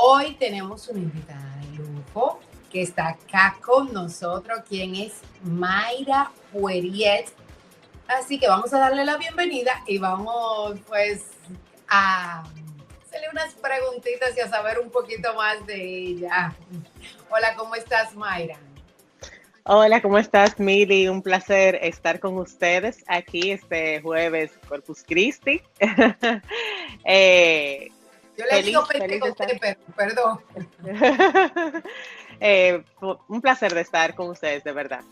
Hoy tenemos una invitada de lujo que está acá con nosotros, quien es Mayra Poirier. Así que vamos a darle la bienvenida y vamos pues a hacerle unas preguntitas y a saber un poquito más de ella. Hola, ¿cómo estás, Mayra? Hola, ¿cómo estás, Mili? Un placer estar con ustedes aquí este jueves Corpus Christi. Eh, Yo le digo feliz de estar. Pentecostés, pero perdón. Un placer de estar con ustedes, de verdad.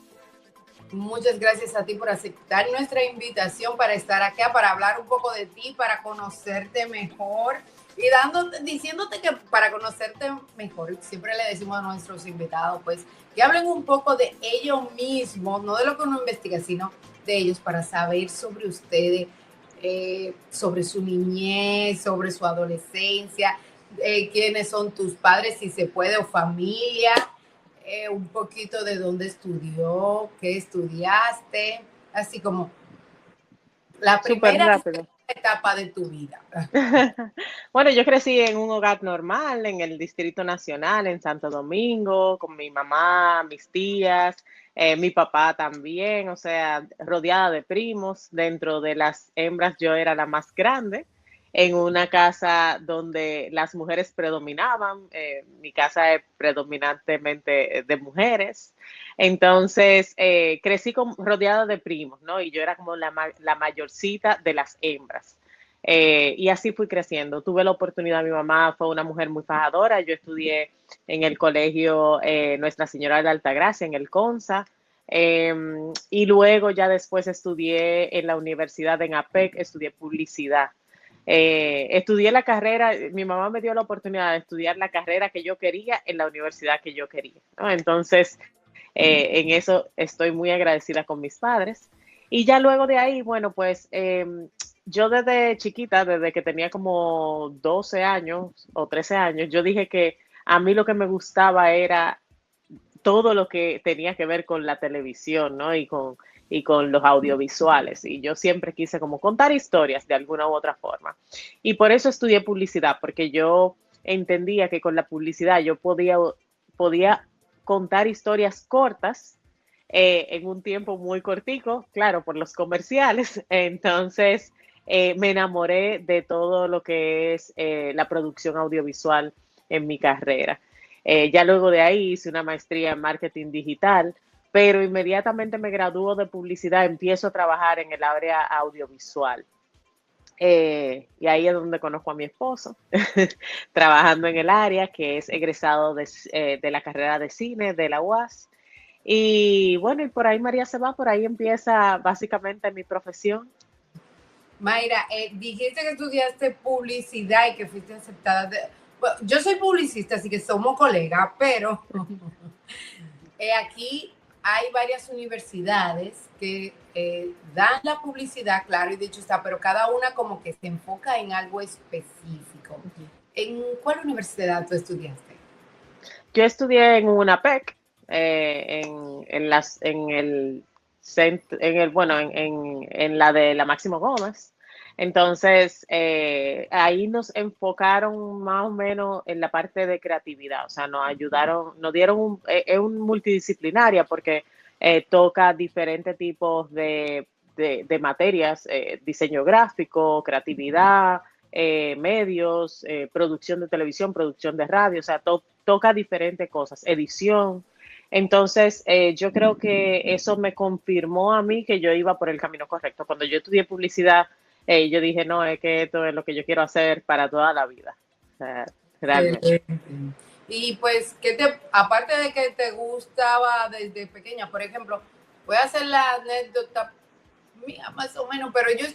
Muchas gracias a ti por aceptar nuestra invitación para estar acá, para hablar un poco de ti, para conocerte mejor y diciéndote que para conocerte mejor, siempre le decimos a nuestros invitados, pues, que hablen un poco de ellos mismos, no de lo que uno investiga, sino de ellos para saber sobre ustedes, sobre su niñez, sobre su adolescencia, quiénes son tus padres, si se puede, o familia, un poquito de dónde estudió, qué estudiaste, así como la Súper primera rápido. etapa de tu vida. Bueno, yo crecí en un hogar normal, en el Distrito Nacional, en Santo Domingo, con mi mamá, mis tías, mi papá también, o sea, rodeada de primos. Dentro de las hembras yo era la más grande, en una casa donde las mujeres predominaban. Mi casa es predominantemente de mujeres. Entonces, crecí rodeada de primos, ¿no? Y yo era como la mayorcita de las hembras. Y así fui creciendo. Tuve la oportunidad, mi mamá fue una mujer muy fajadora. Yo estudié en el colegio Nuestra Señora de la Altagracia, en el CONSA. Y luego ya después estudié en la universidad en APEC, estudié publicidad. Estudié la carrera, mi mamá me dio la oportunidad de estudiar la carrera que yo quería en la universidad que yo quería, ¿no? Entonces, en eso estoy muy agradecida con mis padres. Y ya luego de ahí, bueno, pues yo desde chiquita, desde que tenía como 12 años o 13 años, yo dije que a mí lo que me gustaba era todo lo que tenía que ver con la televisión, ¿no? Y con los audiovisuales. Y yo siempre quise como contar historias de alguna u otra forma. Y por eso estudié publicidad, porque yo entendía que con la publicidad yo podía contar historias cortas en un tiempo muy cortico, claro, por los comerciales. Entonces, me enamoré de todo lo que es la producción audiovisual en mi carrera. Ya luego de ahí hice una maestría en marketing digital, pero inmediatamente me graduó de publicidad, empiezo a trabajar en el área audiovisual. Y ahí es donde conozco a mi esposo, trabajando en el área, que es egresado de la carrera de cine de la UAS. Y bueno, y por ahí María se va, por ahí empieza básicamente mi profesión. Mayra, dijiste que estudiaste publicidad y que fuiste aceptada. Bueno, yo soy publicista, así que somos colegas, pero aquí hay varias universidades que dan la publicidad, claro, y dicho está, pero cada una como que se enfoca en algo específico. ¿En cuál universidad tú estudiaste? Yo estudié en una PEC, en la de la Máximo Gómez. Entonces, ahí nos enfocaron más o menos en la parte de creatividad, o sea, nos ayudaron, nos dieron es un multidisciplinaria porque toca diferentes tipos de materias, diseño gráfico, creatividad, medios, producción de televisión, producción de radio, o sea, toca diferentes cosas, edición. Entonces, yo creo que eso me confirmó a mí que yo iba por el camino correcto. Cuando yo estudié publicidad, yo dije, no, es que esto es lo que yo quiero hacer para toda la vida. O sea, realmente. Excelente. Y pues, aparte de que te gustaba desde pequeña, por ejemplo, voy a hacer la anécdota mía más o menos, pero yo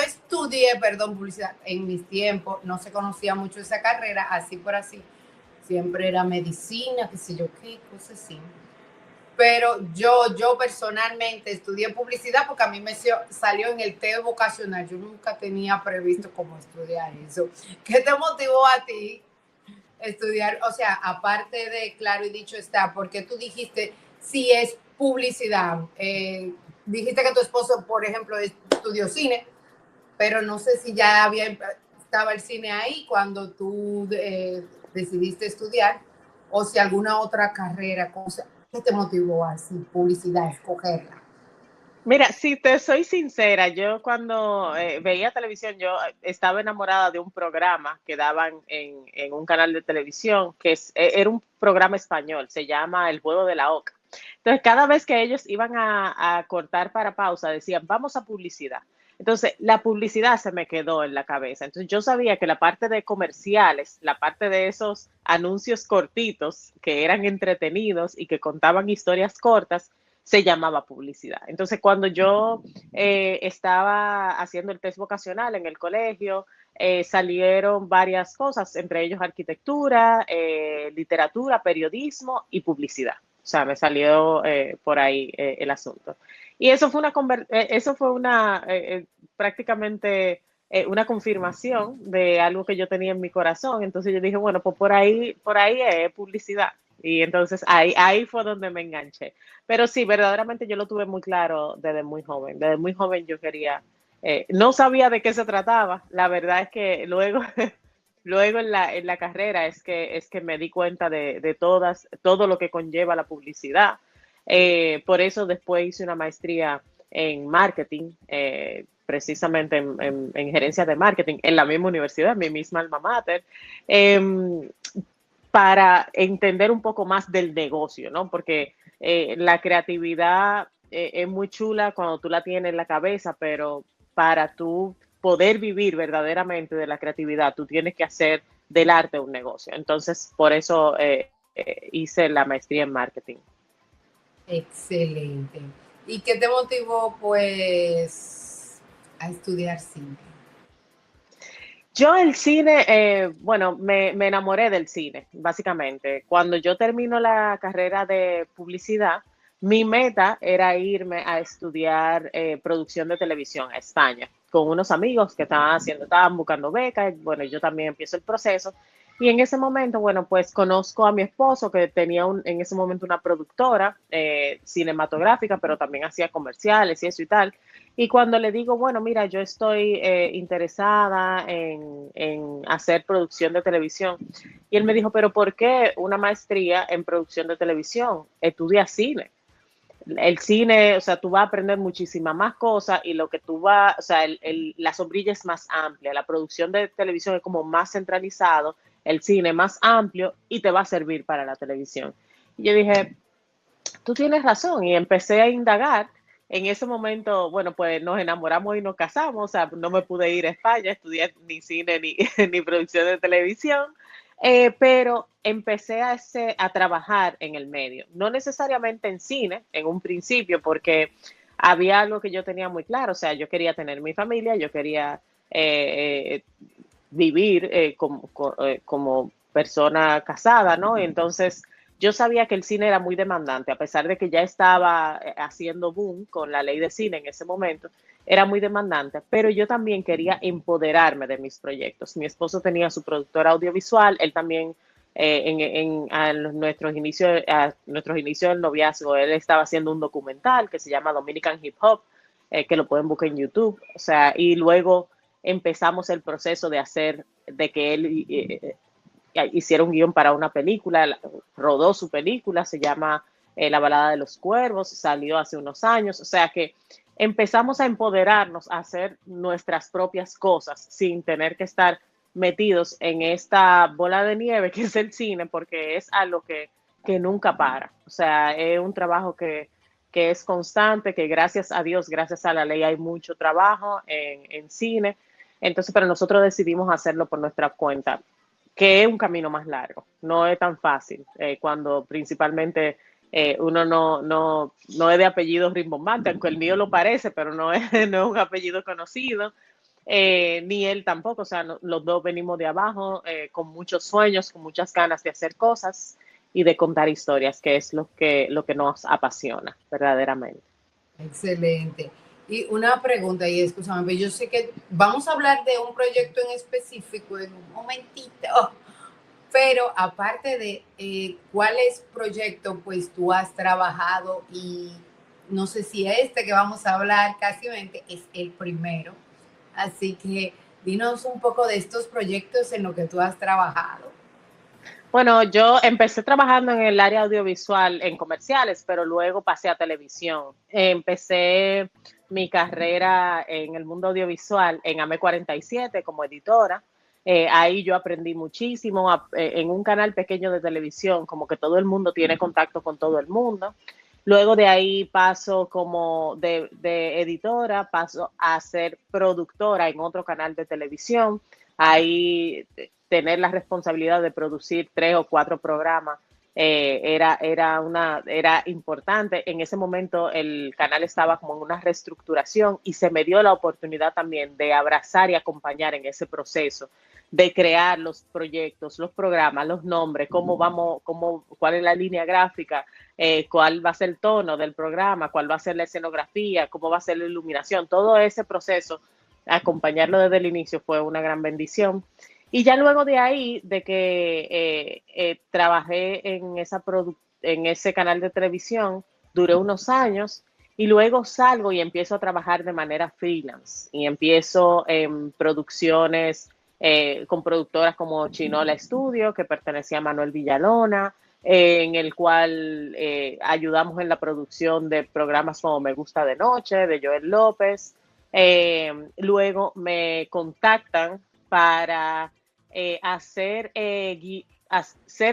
estudié, perdón, publicidad en mis tiempos, no se conocía mucho esa carrera, así por así, siempre era medicina, qué sé yo qué, cosas así. Pero yo personalmente estudié publicidad porque a mí me salió en el test vocacional, yo nunca tenía previsto cómo estudiar eso. ¿Qué te motivó a ti estudiar? O sea, aparte de, claro y dicho está, porque tú dijiste, si es publicidad, dijiste que tu esposo, por ejemplo, estudió cine, pero no sé si ya estaba el cine ahí cuando tú decidiste estudiar o si alguna otra carrera, cosa, ¿qué te motivó así, publicidad, escogerla? Mira, si te soy sincera, yo cuando veía televisión, yo estaba enamorada de un programa que daban en un canal de televisión, era un programa español, se llama El Juego de la Oca. Entonces, cada vez que ellos iban a cortar para pausa, decían, vamos a publicidad. Entonces, la publicidad se me quedó en la cabeza. Entonces, yo sabía que la parte de comerciales, la parte de esos anuncios cortitos que eran entretenidos y que contaban historias cortas, se llamaba publicidad. Entonces, cuando yo estaba haciendo el test vocacional en el colegio, salieron varias cosas, entre ellos arquitectura, literatura, periodismo y publicidad. O sea, me salió por ahí el asunto. Y eso fue prácticamente una confirmación de algo que yo tenía en mi corazón. Entonces yo dije, bueno, pues por ahí es publicidad. Y entonces ahí fue donde me enganché. Pero sí, verdaderamente yo lo tuve muy claro desde muy joven. Desde muy joven yo quería, no sabía de qué se trataba. La verdad es que luego, luego en la carrera es que me di cuenta de todo lo que conlleva la publicidad. Por eso después hice una maestría en marketing, precisamente en gerencia de marketing, en la misma universidad, en mi misma alma mater. Eh, para entender un poco más del negocio, ¿no? Porque la creatividad es muy chula cuando tú la tienes en la cabeza, pero para tú poder vivir verdaderamente de la creatividad, tú tienes que hacer del arte un negocio. Entonces, por eso hice la maestría en marketing. Excelente. ¿Y qué te motivó, pues, a estudiar cine? Yo el cine, bueno, me enamoré del cine, básicamente. Cuando yo termino la carrera de publicidad, mi meta era irme a estudiar producción de televisión a España, con unos amigos que estaban buscando becas. Bueno, yo también empiezo el proceso. Y en ese momento, bueno, pues conozco a mi esposo que tenía en ese momento una productora cinematográfica, pero también hacía comerciales y eso y tal. Y cuando le digo, bueno, mira, yo estoy interesada en hacer producción de televisión, y él me dijo, pero ¿por qué una maestría en producción de televisión? Estudia cine. El cine, o sea, tú vas a aprender muchísimas más cosas y lo que tú vas, o sea, la sombrilla es más amplia, la producción de televisión es como más centralizado, el cine más amplio y te va a servir para la televisión. Y yo dije, tú tienes razón, y empecé a indagar. En ese momento, bueno, pues nos enamoramos y nos casamos, o sea, no me pude ir a España, estudiar ni cine ni, ni producción de televisión, pero empecé a trabajar en el medio, no necesariamente en cine en un principio, porque había algo que yo tenía muy claro, o sea, yo quería tener mi familia, yo quería eh, vivir como persona casada, ¿no? Entonces, yo sabía que el cine era muy demandante, a pesar de que ya estaba haciendo boom con la ley de cine en ese momento, era muy demandante, pero yo también quería empoderarme de mis proyectos. Mi esposo tenía su productora audiovisual, él también a nuestros inicios del noviazgo, él estaba haciendo un documental que se llama Dominican Hip Hop, que lo pueden buscar en YouTube, o sea, y luego empezamos el proceso de que él hiciera un guión para una película, rodó su película, se llama La balada de los cuervos, salió hace unos años, o sea que empezamos a empoderarnos, a hacer nuestras propias cosas sin tener que estar metidos en esta bola de nieve que es el cine, porque es algo que nunca para, o sea, es un trabajo que es constante, que gracias a Dios, gracias a la ley hay mucho trabajo en cine, entonces, pero nosotros decidimos hacerlo por nuestra cuenta, que es un camino más largo, no es tan fácil, cuando principalmente uno no es de apellido rimbombante, aunque el mío lo parece, pero no es, no es un apellido conocido, ni él tampoco, o sea, los dos venimos de abajo, con muchos sueños, con muchas ganas de hacer cosas y de contar historias, que es lo que nos apasiona verdaderamente. Excelente. Y una pregunta, y escúchame, pero yo sé que vamos a hablar de un proyecto en específico en un momentito, pero aparte de cuáles proyectos pues tú has trabajado y no sé si este que vamos a hablar casi es el primero. Así que dinos un poco de estos proyectos en los que tú has trabajado. Bueno, yo empecé trabajando en el área audiovisual en comerciales, pero luego pasé a televisión. Empecé mi carrera en el mundo audiovisual en AME 47 como editora. Ahí yo aprendí muchísimo en un canal pequeño de televisión, como que todo el mundo tiene contacto con todo el mundo. Luego de ahí paso como de editora, paso a ser productora en otro canal de televisión. Ahí tener la responsabilidad de producir 3 o 4 programas era importante. En ese momento el canal estaba como en una reestructuración y se me dio la oportunidad también de abrazar y acompañar en ese proceso de crear los proyectos, los programas, los nombres, cuál es la línea gráfica, cuál va a ser el tono del programa, cuál va a ser la escenografía, cómo va a ser la iluminación, todo ese proceso, acompañarlo desde el inicio fue una gran bendición. Y ya luego de ahí, de que trabajé en ese canal de televisión, duré unos años y luego salgo y empiezo a trabajar de manera freelance y empiezo en producciones con productoras como Chinola Studio, que pertenecía a Manuel Villalona, en el cual ayudamos en la producción de programas como Me Gusta de Noche, de Joel López. Luego me contactan para ser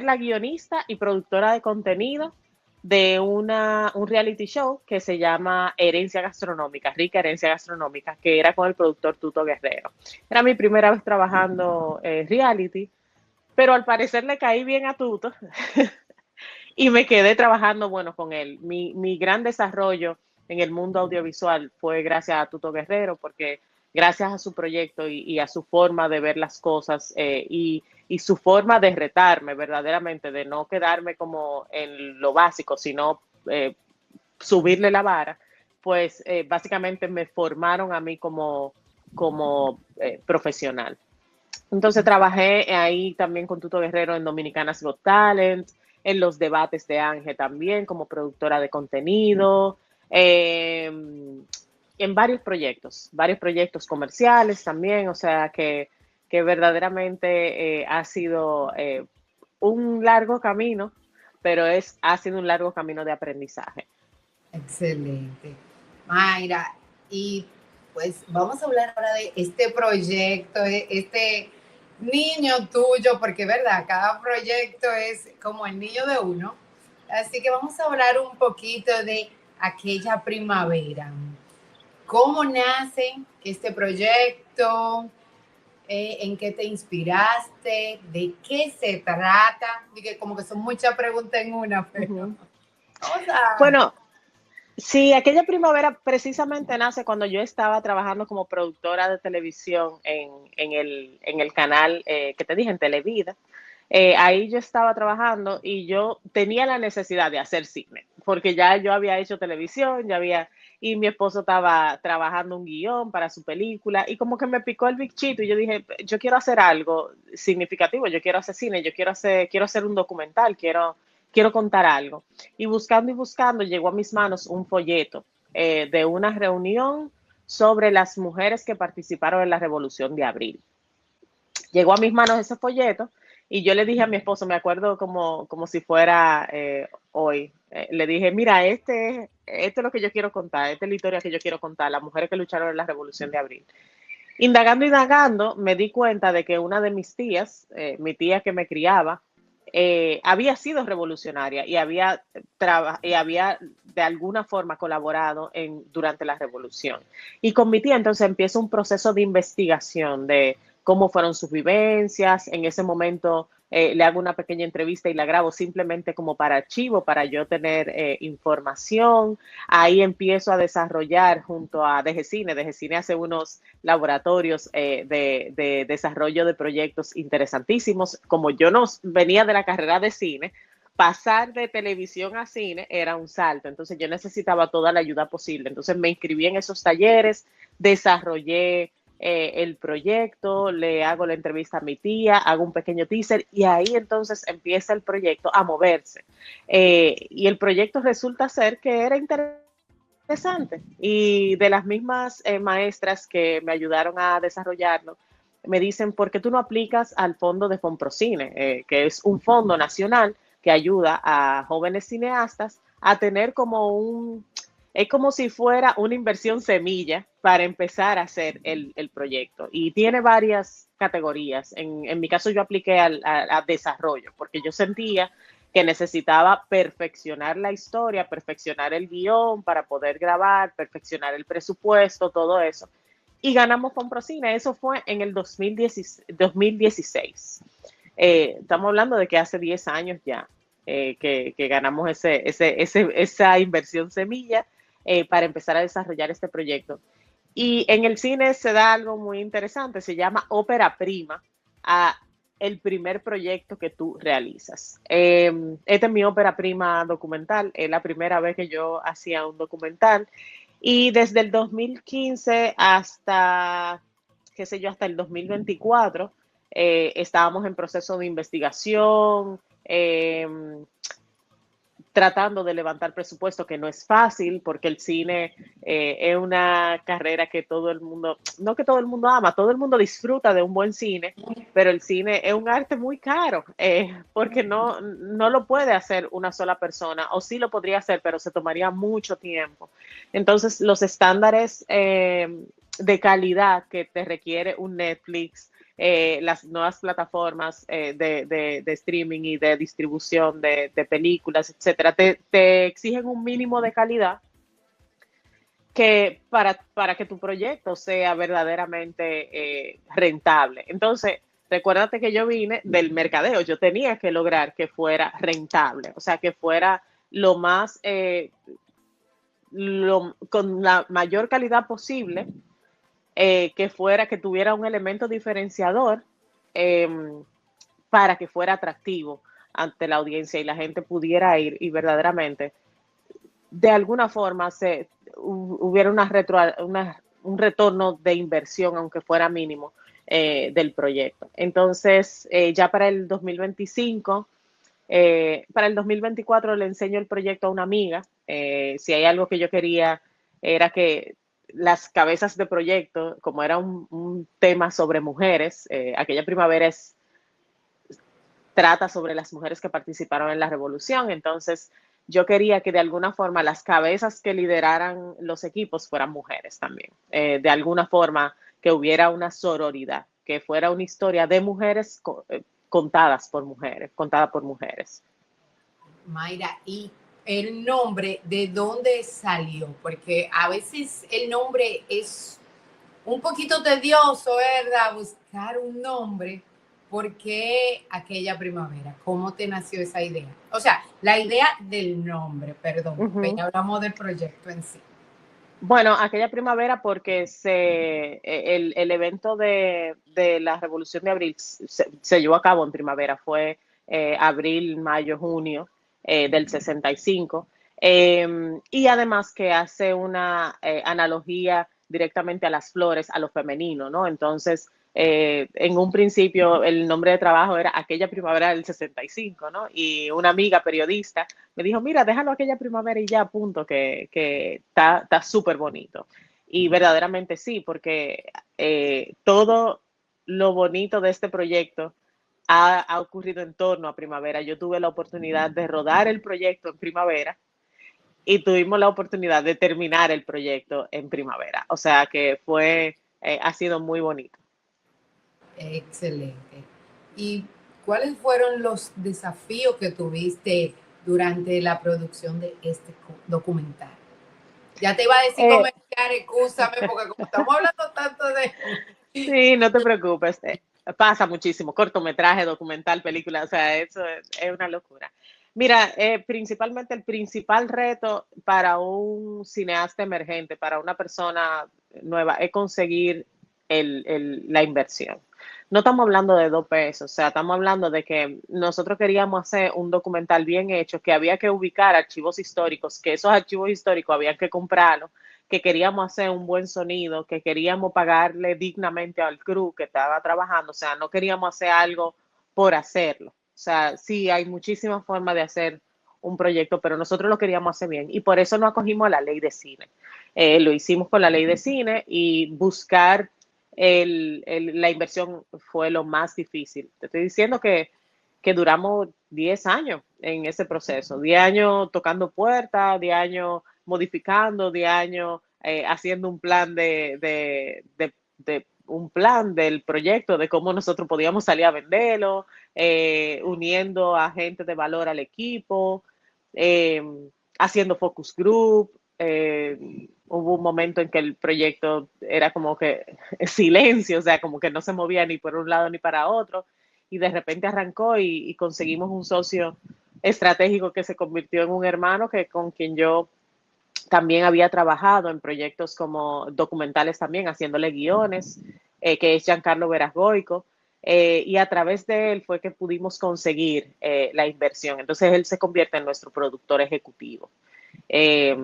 la guionista y productora de contenido de un reality show que se llama Herencia Gastronómica, Rica Herencia Gastronómica, que era con el productor Tuto Guerrero. Era mi primera vez trabajando reality, pero al parecer le caí bien a Tuto y me quedé trabajando, bueno, con él. Mi gran desarrollo en el mundo audiovisual fue gracias a Tuto Guerrero, porque gracias a su proyecto y a su forma de ver las cosas y su forma de retarme verdaderamente, de no quedarme como en lo básico, sino subirle la vara, pues básicamente me formaron a mí como profesional. Entonces trabajé ahí también con Tuto Guerrero en Dominicanas Got Talent, en los debates de Ángel también como productora de contenido, en varios proyectos comerciales también, o sea que verdaderamente ha sido un largo camino, pero ha sido un largo camino de aprendizaje. Excelente. Mayra, y pues vamos a hablar ahora de este proyecto, este niño tuyo, porque verdad, cada proyecto es como el niño de uno. Así que vamos a hablar un poquito de aquella primavera. ¿Cómo nace este proyecto? ¿En qué te inspiraste? ¿De qué se trata? Dije, como que son muchas preguntas en una, pero vamos a... Bueno, sí, aquella primavera precisamente nace cuando yo estaba trabajando como productora de televisión en el canal que te dije, en Televida. Ahí yo estaba trabajando y yo tenía la necesidad de hacer cine, porque ya yo había hecho televisión, y mi esposo estaba trabajando un guión para su película, y como que me picó el bichito y yo dije, yo quiero hacer algo significativo, yo quiero hacer cine, quiero hacer un documental, quiero contar algo. Y buscando, llegó a mis manos un folleto de una reunión sobre las mujeres que participaron en la Revolución de Abril. Llegó a mis manos ese folleto y yo le dije a mi esposo, me acuerdo como si fuera hoy, le dije, mira, esto es lo que yo quiero contar, esta es la historia que yo quiero contar, las mujeres que lucharon en la Revolución de Abril. Indagando, me di cuenta de que una de mis tías, mi tía que me criaba, había sido revolucionaria y había de alguna forma colaborado durante la revolución. Y con mi tía entonces empieza un proceso de investigación de cómo fueron sus vivencias. En ese momento le hago una pequeña entrevista y la grabo simplemente como para archivo, para yo tener información. Ahí empiezo a desarrollar junto a DGCine. DGCine hace unos laboratorios de desarrollo de proyectos interesantísimos. Como yo no venía de la carrera de cine, pasar de televisión a cine era un salto, entonces yo necesitaba toda la ayuda posible. Entonces me inscribí en esos talleres, desarrollé el proyecto, le hago la entrevista a mi tía, hago un pequeño teaser y ahí entonces empieza el proyecto a moverse. Y el proyecto resulta ser que era interesante y de las mismas maestras que me ayudaron a desarrollarlo, me dicen, ¿por qué tú no aplicas al fondo de Fonprocine, que es un fondo nacional que ayuda a jóvenes cineastas a tener es como si fuera una inversión semilla para empezar a hacer el proyecto. Y tiene varias categorías. En mi caso yo apliqué a desarrollo, porque yo sentía que necesitaba perfeccionar la historia, perfeccionar el guión para poder grabar, perfeccionar el presupuesto, todo eso. Y ganamos con Procine. Eso fue en el 2016. Estamos hablando de que hace 10 años ya que ganamos esa inversión semilla para empezar a desarrollar este proyecto. Y en el cine se da algo muy interesante, se llama ópera prima a el primer proyecto que tú realizas. Esta es mi ópera prima documental, es la primera vez que yo hacía un documental y desde el 2015 hasta, qué sé yo, hasta el 2024 estábamos en proceso de investigación, tratando de levantar presupuesto, que no es fácil porque el cine es una carrera que todo el mundo, no que todo el mundo ama, todo el mundo disfruta de un buen cine, pero el cine es un arte muy caro porque no lo puede hacer una sola persona, o sí lo podría hacer, pero se tomaría mucho tiempo. Entonces, los estándares de calidad que te requiere un Netflix, las nuevas plataformas de streaming y de distribución de películas, etcétera, te exigen un mínimo de calidad que para que tu proyecto sea verdaderamente rentable. Entonces, recuérdate que yo vine del mercadeo, yo tenía que lograr que fuera rentable, o sea, que fuera lo más, con la mayor calidad posible, que tuviera un elemento diferenciador eh, para que fuera atractivo ante la audiencia y la gente pudiera ir y verdaderamente, de alguna forma, hubiera un retorno de inversión, aunque fuera mínimo, del proyecto. Entonces, ya para el 2025, para el 2024 le enseño el proyecto a una amiga. Si hay algo que yo quería era que las cabezas de proyecto, como era un tema sobre mujeres, aquella primavera trata sobre las mujeres que participaron en la revolución, entonces yo quería que de alguna forma las cabezas que lideraran los equipos fueran mujeres también, de alguna forma que hubiera una sororidad, que fuera una historia de mujeres contada por mujeres. Mayra, y el nombre, ¿de dónde salió? Porque a veces el nombre es un poquito tedioso, ¿verdad? Buscar un nombre. ¿Por qué aquella primavera? ¿Cómo te nació esa idea? O sea, la idea del nombre, perdón, Ujú. ya hablamos del proyecto en sí. Bueno, aquella primavera porque el evento de la Revolución de Abril se llevó a cabo en primavera, fue abril, mayo, junio del 65, y además que hace una analogía directamente a las flores, a lo femenino, ¿no? Entonces, en un principio el nombre de trabajo era Aquella Primavera del 65, ¿no? Y una amiga periodista me dijo, mira, déjalo aquella primavera y ya, punto, que está súper bonito. Y verdaderamente sí, porque todo lo bonito de este proyecto ha ocurrido en torno a primavera. Yo tuve la oportunidad de rodar el proyecto en primavera y tuvimos la oportunidad de terminar el proyecto en primavera. O sea que ha sido muy bonito. Excelente. ¿Y cuáles fueron los desafíos que tuviste durante la producción de este documental? Ya te iba a decir Eh, comercial, excúsame, porque como estamos hablando tanto de... Sí, no te preocupes. Pasa muchísimo. Cortometraje, documental, película, o sea, eso es una locura. Mira, principalmente el principal reto para un cineasta emergente, para una persona nueva, es conseguir la inversión. No estamos hablando de 2 pesos, o sea, estamos hablando de que nosotros queríamos hacer un documental bien hecho, que había que ubicar archivos históricos, que esos archivos históricos había que comprarlos, que queríamos hacer un buen sonido, que queríamos pagarle dignamente al crew que estaba trabajando, o sea, no queríamos hacer algo por hacerlo. O sea, sí, hay muchísimas formas de hacer un proyecto, pero nosotros lo queríamos hacer bien y por eso nos acogimos a la ley de cine. Lo hicimos con la ley de cine y buscar la inversión fue lo más difícil. Te estoy diciendo que duramos 10 años en ese proceso, 10 años tocando puertas, 10 años modificando, 10 años haciendo un plan de un plan del proyecto, de cómo nosotros podíamos salir a venderlo, uniendo a gente de valor al equipo, eh, haciendo focus group. Hubo un momento en que el proyecto era como que silencio, o sea, como que no se movía ni por un lado ni para otro, y de repente arrancó y conseguimos un socio estratégico que se convirtió en un hermano que con quien yo también había trabajado en proyectos como documentales también, haciéndole guiones, que es Giancarlo Verasgoico, y a través de él fue que pudimos conseguir la inversión. Entonces él se convierte en nuestro productor ejecutivo. Eh,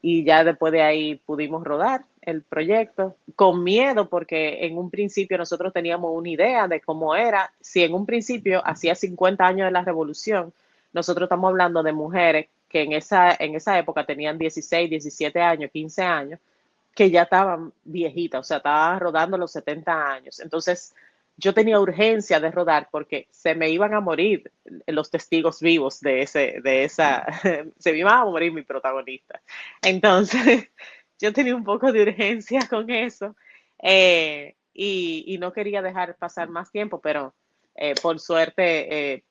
y ya después de ahí pudimos rodar el proyecto con miedo porque en un principio nosotros teníamos una idea de cómo era. Si en un principio, hacía 50 años de la revolución, nosotros estamos hablando de mujeres que en esa época tenían 16, 17 años, 15 años, que ya estaban viejitas, o sea, estaban rodando los 70 años. Entonces, yo tenía urgencia de rodar porque se me iban a morir los testigos vivos de esa, se me iban a morir mi protagonista. Entonces, yo tenía un poco de urgencia con eso y no quería dejar pasar más tiempo, pero por suerte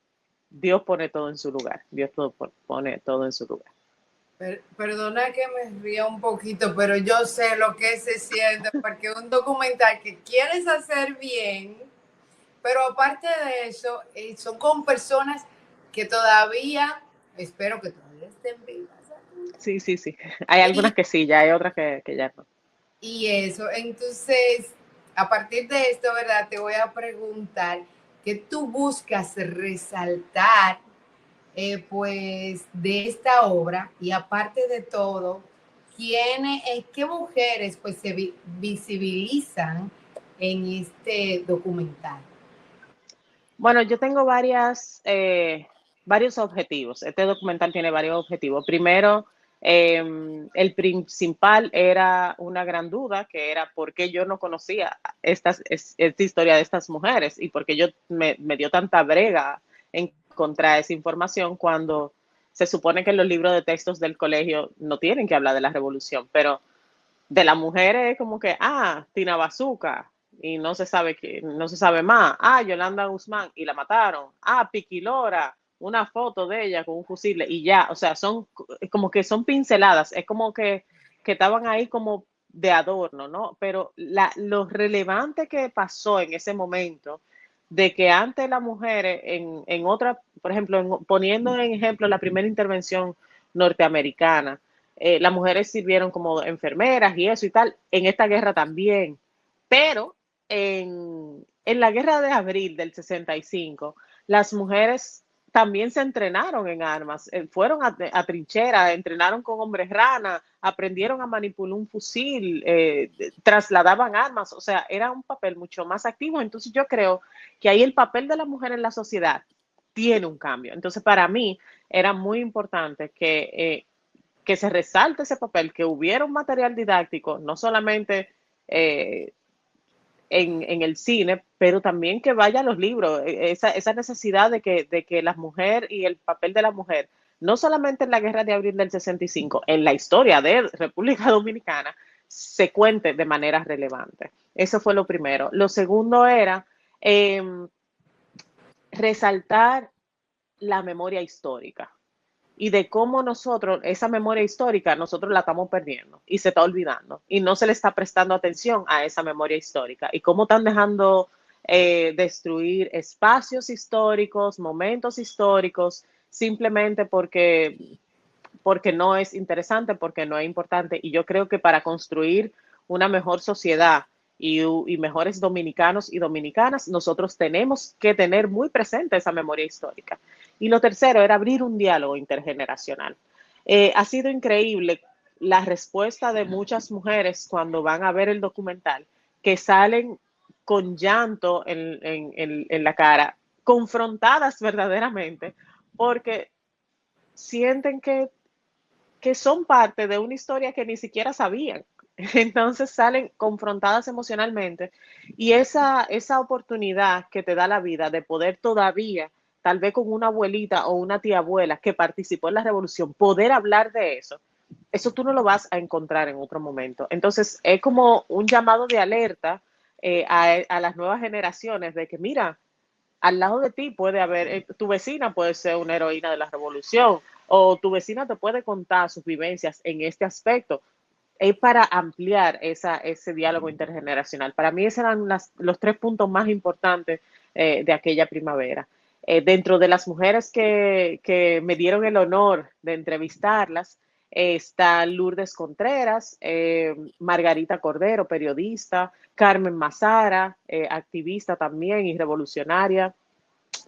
Dios pone todo en su lugar. Dios pone todo en su lugar. Perdona que me ría un poquito, pero yo sé lo que se siente, porque un documental que quieres hacer bien, pero aparte de eso, son con personas que todavía, espero que todavía estén vivas. Sí, sí, sí. Hay algunas que sí, ya hay otras que ya no. Y eso, entonces, a partir de esto, ¿verdad? Te voy a preguntar qué tú buscas resaltar, pues, de esta obra y aparte de todo, qué mujeres, pues, se visibilizan en este documental. Bueno, yo tengo varios objetivos. Este documental tiene varios objetivos. Primero, el principal era una gran duda, que era por qué yo no conocía esta historia de estas mujeres y por qué me dio tanta brega encontrar esa información cuando se supone que los libros de textos del colegio no tienen que hablar de la revolución, pero de las mujeres es como que, Tina Bazuca, y no se sabe más. Yolanda Guzmán, y la mataron. Piqui Lora, una foto de ella con un fusil, y ya, o sea, son como que son pinceladas, es como que estaban ahí como de adorno, ¿no? Pero lo relevante que pasó en ese momento, de que antes las mujeres en otra, por ejemplo, poniendo en ejemplo la primera intervención norteamericana, las mujeres sirvieron como enfermeras y eso y tal, en esta guerra también, pero en la guerra de abril del 65, las mujeres también se entrenaron en armas, fueron a trincheras, entrenaron con hombres rana, aprendieron a manipular un fusil, trasladaban armas, o sea, era un papel mucho más activo. Entonces yo creo que ahí el papel de la mujer en la sociedad tiene un cambio. Entonces para mí era muy importante que se resalte ese papel, que hubiera un material didáctico, no solamente eh, en el cine, pero también que vaya a los libros, esa necesidad de que la mujer y el papel de la mujer, no solamente en la guerra de abril del 65, en la historia de República Dominicana, se cuente de manera relevante. Eso fue lo primero. Lo segundo era eh, resaltar la memoria histórica y de cómo nosotros, esa memoria histórica, nosotros la estamos perdiendo y se está olvidando y no se le está prestando atención a esa memoria histórica y cómo están dejando destruir espacios históricos, momentos históricos, simplemente porque no es interesante, porque no es importante. Y yo creo que para construir una mejor sociedad y mejores dominicanos y dominicanas, nosotros tenemos que tener muy presente esa memoria histórica. Y lo tercero era abrir un diálogo intergeneracional. Ha sido increíble la respuesta de muchas mujeres cuando van a ver el documental, que salen con llanto en la cara, confrontadas verdaderamente, porque sienten que son parte de una historia que ni siquiera sabían. Entonces salen confrontadas emocionalmente y esa oportunidad que te da la vida de poder todavía, tal vez con una abuelita o una tía abuela que participó en la revolución, poder hablar de eso tú no lo vas a encontrar en otro momento. Entonces es como un llamado de alerta a las nuevas generaciones de que mira, al lado de ti puede haber, tu vecina puede ser una heroína de la revolución o tu vecina te puede contar sus vivencias en este aspecto. Es para ampliar ese diálogo intergeneracional. Para mí esos eran los 3 puntos más importantes de aquella primavera. Dentro de las mujeres que me dieron el honor de entrevistarlas, está Lourdes Contreras, Margarita Cordero, periodista, Carmen Mazara, activista también y revolucionaria,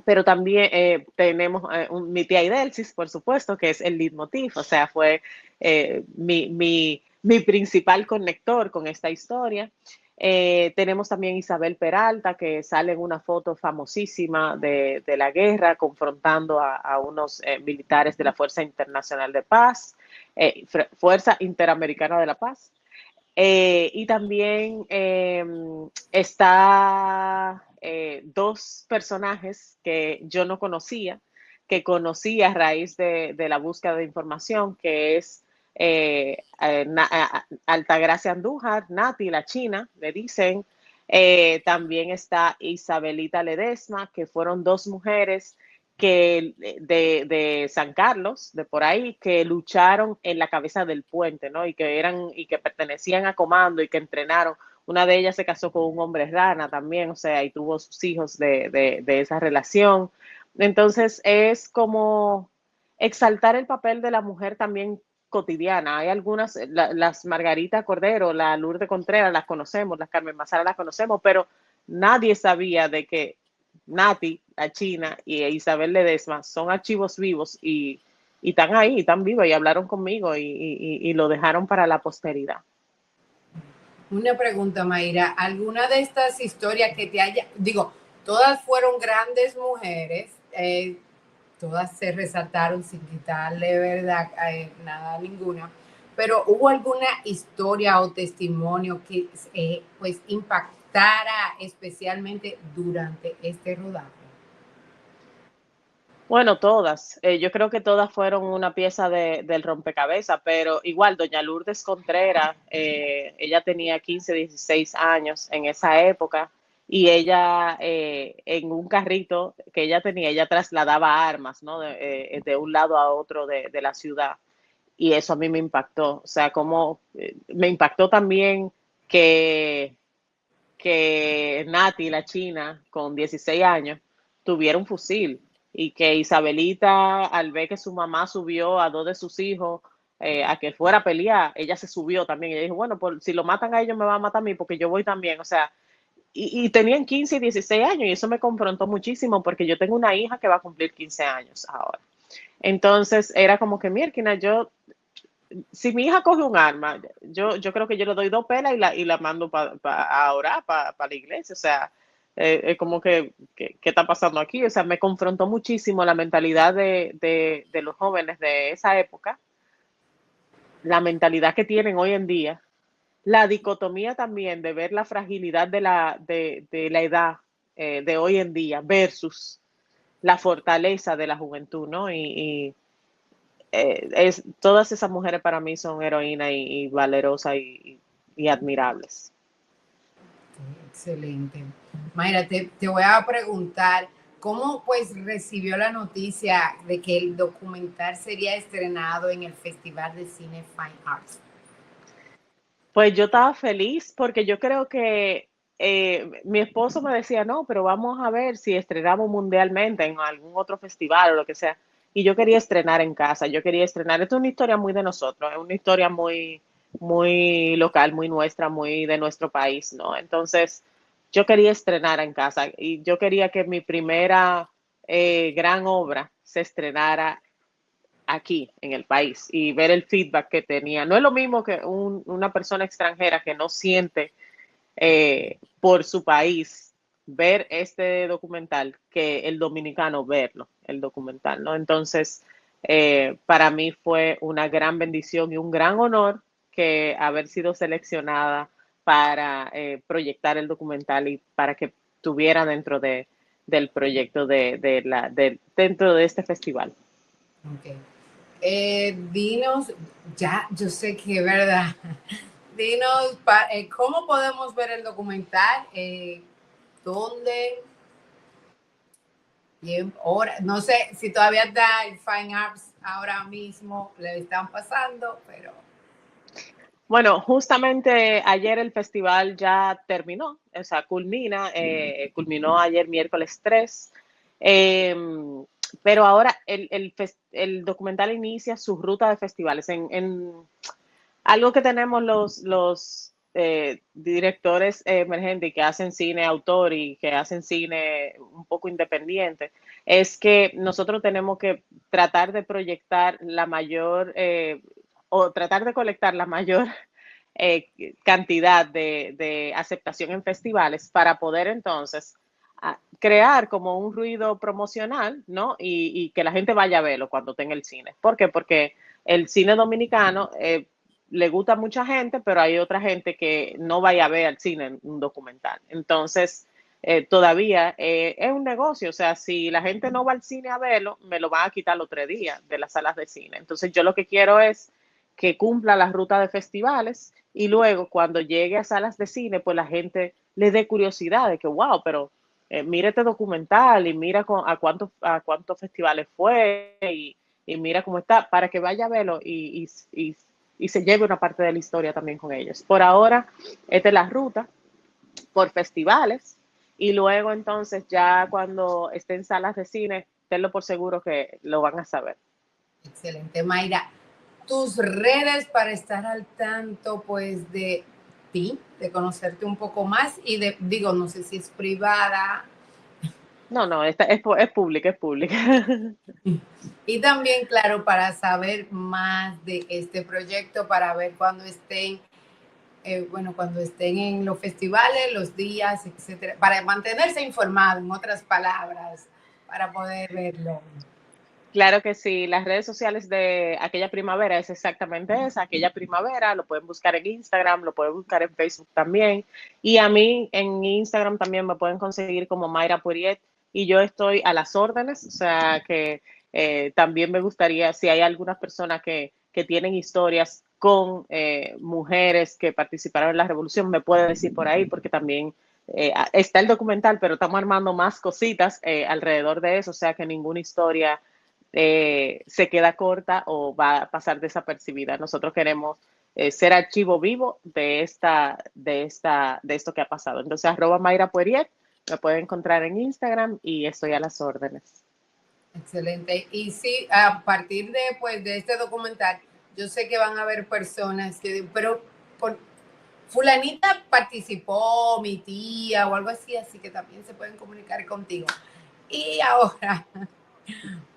pero también tenemos mi tía Idelsis, por supuesto, que es el leitmotiv, o sea, fue mi principal conector con esta historia. Tenemos también Isabel Peralta, que sale en una foto famosísima de la guerra, confrontando a unos militares de la Fuerza Internacional de Paz, Fuerza Interamericana de la Paz. Y también está dos personajes que yo no conocía, que conocí a raíz de la búsqueda de información, que es Altagracia Andújar, Nati, la china, le dicen. También está Isabelita Ledesma, que fueron dos mujeres que de San Carlos, de por ahí, que lucharon en la cabeza del puente, ¿no? Y que pertenecían a comando y que entrenaron. Una de ellas se casó con un hombre rana también, o sea, y tuvo sus hijos de esa relación. Entonces es como exaltar el papel de la mujer también cotidiana. Hay algunas, las Margarita Cordero, la Lourdes Contreras, las conocemos, las Carmen Mazara las conocemos, pero nadie sabía de que Nati, la china, y Isabel Ledesma son archivos vivos y están ahí, están vivos y hablaron conmigo y lo dejaron para la posteridad. Una pregunta, Mayra, ¿alguna de estas historias que te haya, digo, todas fueron grandes mujeres, todas se resaltaron sin quitarle verdad nada a ninguna, pero hubo alguna historia o testimonio que pues impactara especialmente durante este rodaje? Bueno, todas. Yo creo que todas fueron una pieza del rompecabezas, pero igual, doña Lourdes Contreras, ella tenía 15, 16 años en esa época y ella en un carrito que ella tenía, ella trasladaba armas, ¿no? De un lado a otro de la ciudad y eso a mí me impactó. O sea, como me impactó también que, que Nati, la china, con 16 años, tuviera un fusil y que Isabelita, al ver que su mamá subió a dos de sus hijos a que fuera a pelear, ella se subió también. Ella dijo, bueno, si lo matan a ellos, me va a matar a mí porque yo voy también. O sea, y tenían 15 y 16 años y eso me confrontó muchísimo porque yo tengo una hija que va a cumplir 15 años ahora. Entonces era como que, mira, si mi hija coge un arma, yo creo que yo le doy dos pelas y la mando a orar para la iglesia. O sea, es como ¿qué está pasando aquí? O sea, me confrontó muchísimo la mentalidad de los jóvenes de esa época, la mentalidad que tienen hoy en día, la dicotomía también de ver la fragilidad de la edad de hoy en día versus la fortaleza de la juventud, ¿no? Todas esas mujeres para mí son heroínas y valerosas y admirables. Excelente. Mayra, te voy a preguntar, ¿cómo pues recibió la noticia de que el documental sería estrenado en el Festival de Cine Fine Arts? Pues yo estaba feliz porque yo creo que mi esposo me decía, no, pero vamos a ver si estrenamos mundialmente en algún otro festival o lo que sea. Y yo quería estrenar en casa, yo quería estrenar. Esto es una historia muy de nosotros, es una historia muy local, muy nuestra, muy de nuestro país, ¿no? Entonces, yo quería estrenar en casa y yo quería que mi primera gran obra se estrenara aquí en el país y ver el feedback que tenía. No es lo mismo que una persona extranjera que no siente por su país ver este documental que el dominicano verlo, el documental, ¿no? Entonces, para mí fue una gran bendición y un gran honor que haber sido seleccionada para proyectar el documental y para que estuviera dentro del proyecto dentro de este festival. Okay. Dinos, ya, yo sé que es verdad. Dinos, ¿cómo podemos ver el documental? ¿Dónde? Tiempo, hora, no sé si todavía está en Fine Arts ahora mismo, le están pasando, pero... Bueno, justamente ayer el festival ya terminó, o sea, culminó ayer miércoles 3, eh, pero ahora el documental inicia su ruta de festivales. Algo que tenemos los directores emergentes que hacen cine autor y que hacen cine un poco independiente, es que nosotros tenemos que tratar de proyectar la mayor o tratar de colectar la mayor cantidad de aceptación en festivales para poder entonces crear como un ruido promocional, ¿no? Y que la gente vaya a verlo cuando tenga el cine. ¿Por qué? Porque el cine dominicano le gusta a mucha gente, pero hay otra gente que no vaya a ver al cine un documental. Entonces, todavía es un negocio, o sea, si la gente no va al cine a verlo, me lo van a quitar los 3 días de las salas de cine. Entonces, yo lo que quiero es que cumpla la ruta de festivales y luego cuando llegue a salas de cine, pues la gente le dé curiosidad de que, wow, pero mira este documental y mira a cuántos festivales fue y mira cómo está, para que vaya a verlo y se lleve una parte de la historia también con ellos. Por ahora, esta es la ruta por festivales y luego entonces ya cuando esté en salas de cine, tenlo por seguro que lo van a saber. Excelente, Mayra. Tus redes para estar al tanto, pues, de ti, de conocerte un poco más y digo, no sé si es privada. No, no, esta es pública, es pública. Y también, claro, para saber más de este proyecto, para ver cuando estén, bueno, cuando estén en los festivales, los días, etcétera, para mantenerse informado, en otras palabras, para poder verlo. Claro que sí, las redes sociales de Aquella Primavera es exactamente esa, Aquella Primavera, lo pueden buscar en Instagram, lo pueden buscar en Facebook también, y a mí en Instagram también me pueden conseguir como Mayra Puriet, y yo estoy a las órdenes, o sea que también me gustaría, si hay algunas personas que tienen historias con mujeres que participaron en la revolución, me puede decir por ahí, porque también está el documental, pero estamos armando más cositas alrededor de eso, o sea que ninguna historia se queda corta o va a pasar desapercibida. Nosotros queremos ser archivo vivo de esto que ha pasado. Entonces, @Mayra Poirier, me pueden encontrar en Instagram y estoy a las órdenes. Excelente. Y sí, a partir de, pues, de este documental, yo sé que van a haber personas que, pero por, fulanita participó, mi tía o algo así, así que también se pueden comunicar contigo. Y ahora,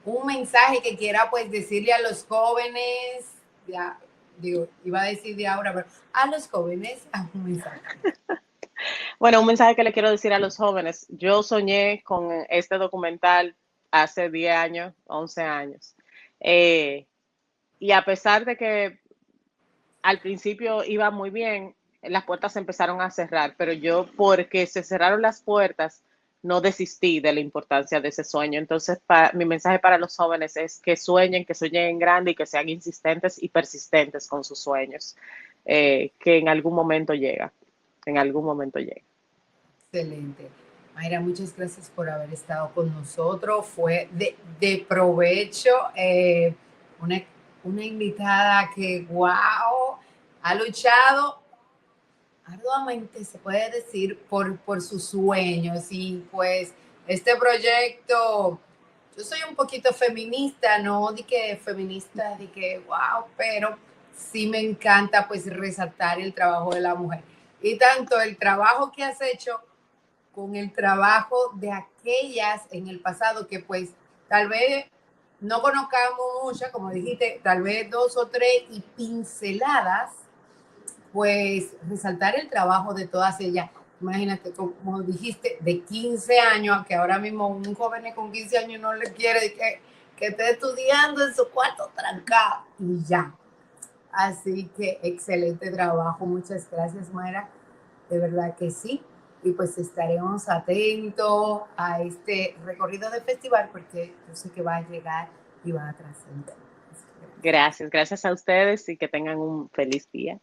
un mensaje que quiera pues decirle a los jóvenes, ya, digo, iba a decir de ahora, pero a los jóvenes, a un mensaje. Bueno, un mensaje que le quiero decir a los jóvenes. Yo soñé con este documental hace 10 años, 11 años. Eh, y a pesar de que al principio iba muy bien, las puertas se empezaron a cerrar, pero yo, porque se cerraron las puertas, no desistí de la importancia de ese sueño. Entonces, mi mensaje para los jóvenes es que sueñen en grande y que sean insistentes y persistentes con sus sueños, que en algún momento llega, en algún momento llega. Excelente. Mayra, muchas gracias por haber estado con nosotros. Fue de provecho. Una, una invitada que, wow, ha luchado arduamente, se puede decir, por sus sueños. Y pues este proyecto, yo soy un poquito feminista, no de que feminista, de que wow, pero sí me encanta pues resaltar el trabajo de la mujer. Y tanto el trabajo que has hecho con el trabajo de aquellas en el pasado que pues tal vez no conozcamos muchas, como dijiste, tal vez 2 o 3 y pinceladas, pues resaltar el trabajo de todas ellas. Imagínate, como dijiste, de 15 años, que ahora mismo un joven con 15 años no le quiere que esté estudiando en su cuarto trancado y ya. Así que excelente trabajo. Muchas gracias, Mayra. De verdad que sí. Y pues estaremos atentos a este recorrido del festival porque yo sé que va a llegar y va a trascender. Así que gracias. Gracias, gracias a ustedes y que tengan un feliz día.